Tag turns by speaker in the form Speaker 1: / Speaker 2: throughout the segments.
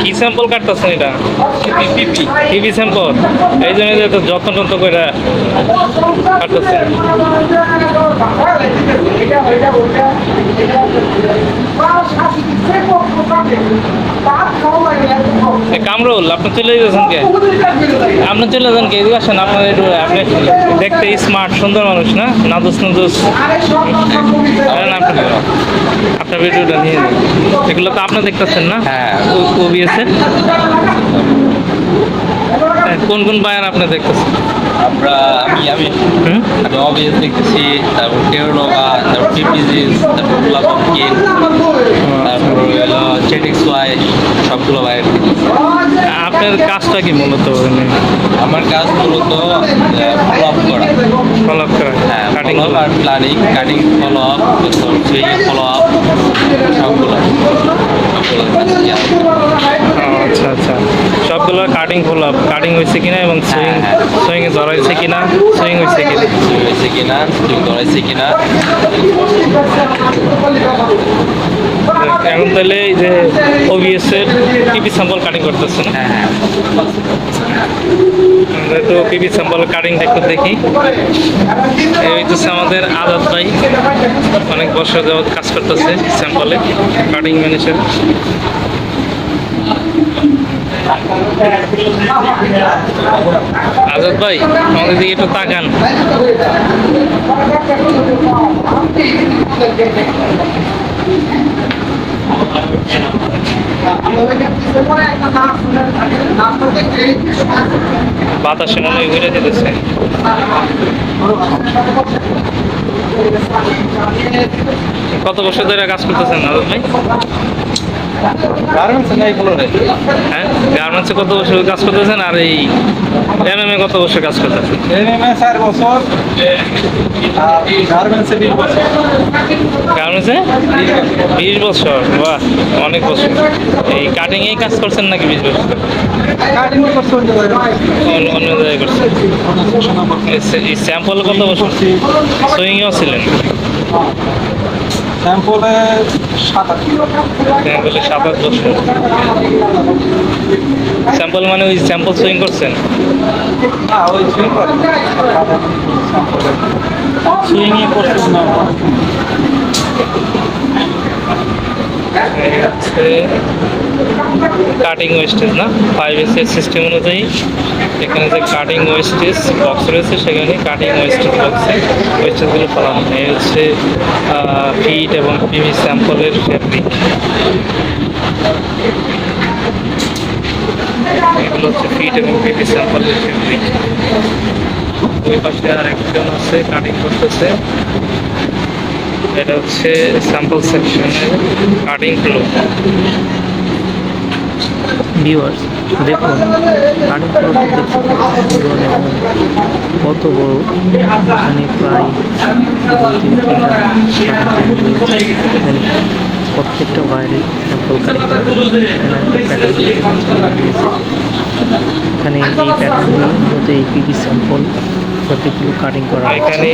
Speaker 1: কি স্যাম্পল কাটতেছেন এটা? PP sample. এই জন্য যে যত্ন টত্ন করে কাটতেছেন। কামরুল, আপনি চলে যাচ্ছেন কে? আপনি চলে যান কে? এদিকে আসেন। আপনার একটু আপনি দেখতে স্মার্ট সুন্দর মানুষ না? নাদুস নাদুস। আপনার ভিডিওটা নিয়ে নিন। এগুলো তো আপনি দেখতেছেন না?
Speaker 2: হ্যাঁ।
Speaker 1: ওবিএসে কোন কোন বায়ার আপনি দেখতেছেন?
Speaker 2: আমি অবিএস দেখতেছি, তারপর কেরোনোভা, তারপর পিপিজিস, তারপর প্লাবকিন, তারপর হলো জেটিক্স ওয়াই, সবগুলো বাইরে দেখতেছি।
Speaker 1: আপনার কাজটা কি মূলত?
Speaker 2: আমার কাজ মূলত ফলো আপ করা।
Speaker 1: ফলো আপ করা?
Speaker 2: হ্যাঁ,
Speaker 1: cutting
Speaker 2: follow are planning, cutting follow up, swing follow up, সবগুলো
Speaker 1: আচ্ছা আচ্ছা, সবগুলো কাটিং ফলো আপ। কাটিং হয়েছে কিনা এবং সুইং সুইংয়ে ধরাইছে কিনা, সুইং হয়েছে কিনা,
Speaker 2: সুইং ধরাইছে কিনা।
Speaker 1: এখন তাহলে এই যে ওবিএস এর পিপি স্যাম্পল কাটিং করতেছেন?
Speaker 2: হ্যাঁ,
Speaker 1: আমরা তো পিপি স্যাম্পল কাটিংটা একটু দেখি। এই হচ্ছে আমাদের আজাদ ভাই, অনেক বছর যাবৎ কাজ করতেছে স্যাম্পলে, কাটিং ম্যানেজার। আজাদ ভাই, আমাদের দিকে একটু তাকান। বাতাসে মনে হয় ঘুরে যেতেছে। কত বছর ধরে কাজ করতেছেন আজাদ ভাই? হ্যাঁ, গার্মেন্টসে কত বছর কাজ করতেছেন? আর এই এমএমএ কত বছর কাজ করতেছেন?
Speaker 3: এমএমএ 4 বছর, গার্মেন্টসে 20 বছর।
Speaker 1: গার্মেন্টসে 20 বছর? বাহ, অনেক বছর। এই কাটিংয়েই কাজ করছেন নাকি 20 বছর?
Speaker 3: কাটিং করছে
Speaker 1: অন্য জায়গায় করছেন। এই স্যাম্পল কত বছর? সুইংয়েও ছিলেন?
Speaker 3: স্যাম্পলে 7-8
Speaker 1: স্যাম্পলে 7-8 বছর। স্যাম্পল মানে ওই স্যাম্পল সুইং করছেন?
Speaker 3: না, ওই সুইং করে সুইংই করছে না।
Speaker 1: কাটিং ওয়েস্টেজ না, 5S এর সিস্টেম অনুযায়ী এখানে যে কাটিং ওয়েস্টেজ বক্স রয়েছে, সেখানে কাটিং ওয়েস্টেজ বক্সে ওয়েস্টেজগুলো ফেলানো হয়। এই হচ্ছে ফিট এবং পিভি স্যাম্পলের ফেব্রিক। এগুলো হচ্ছে ফিট এবং পিভি স্যাম্পলের ফেব্রিক। ওই পাশে আর একজন আছে কাটিং করতেছে। এটা হচ্ছে স্যাম্পল সেকশনের কাটিং ফ্লো।
Speaker 4: ভিউয়ার্স দেখুন, কাটিং ফ্লোরটি দেখতে সুন্দর এবং কত বড়। এখানে প্রায় 2-3টা প্রত্যেকটা বাইরে স্যাম্পল কাটিং এখানে এই প্যাটার্নগুলোর মধ্যে এই পিভি স্যাম্পল প্রত্যেকগুলো কাটিং করা।
Speaker 1: এখানে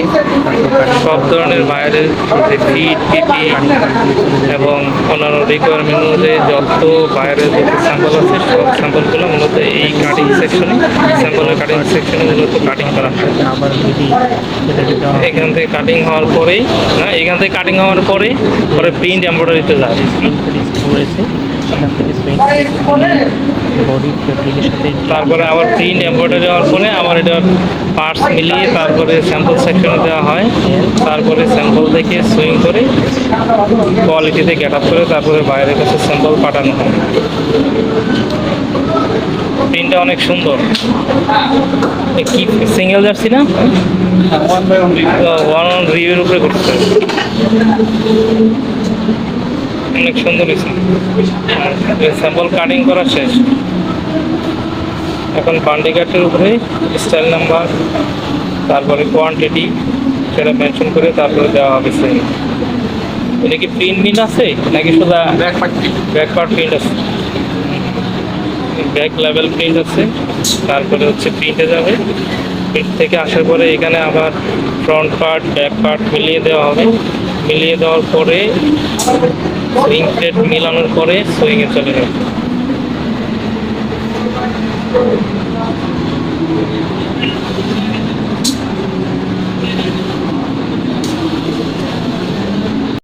Speaker 1: সব ধরনের বাইরের ফিট, পিপি এবং অন্যান্য রিকোয়ারমেন্ট অনুযায়ী যত বাইরের যে স্যাম্পল আছে, সব স্যাম্পলগুলো মূলত এই কাটিং সেকশনে, স্যাম্পলের কাটিং সেকশনে মূলত কাটিং করা হয়।
Speaker 4: আবার
Speaker 1: এখান থেকে কাটিং হওয়ার পরেই এখান থেকে কাটিং হওয়ার পরে প্রিন্ট এমব্রয়ডারিতে যায়।
Speaker 4: রয়েছে বডি ফেব্রিকের সাথে,
Speaker 1: তারপরে আবার প্রিন্ট এমব্রয়ডারি হওয়ার পরে আবার এটা পার্টস মিলিয়ে তারপরে স্যাম্পল সেকশনে দেওয়া হয়। তারপরে স্যাম্পল থেকে সুইং করে কোয়ালিটিতে গেট আপ করে তারপরে বাইরের কাছে স্যাম্পল পাঠানো হয়। প্রিন্টটা অনেক সুন্দর। কি সিঙ্গেল জার্সি না? ওয়ান অন রিভিউর উপরে করতে অনেক সুন্দর হয়েছে। স্যাম্পল কাটিং করা শেষ। এখন বান্ডি কাটের উপরে স্টাইল নাম্বার, তারপরে কোয়ান্টিটি সেটা মেনশন করে তারপরে দেওয়া হবে সেই। এটা কি প্রিন্ট আছে নাকি শুধু ব্যাক পার্ট প্রিন্ট আছে? ব্যাক লেভেল প্রিন্ট আছে, তারপরে হচ্ছে প্রিন্টে যাবে। প্রিন্ট থেকে আসার পরে এখানে আবার ফ্রন্ট পার্ট ব্যাক পার্ট মিলিয়ে দেওয়া হবে। মিলিয়ে দেওয়ার পরে সুইং প্লেট মিলানোর পরে সুইংয়ে চলে যাবে।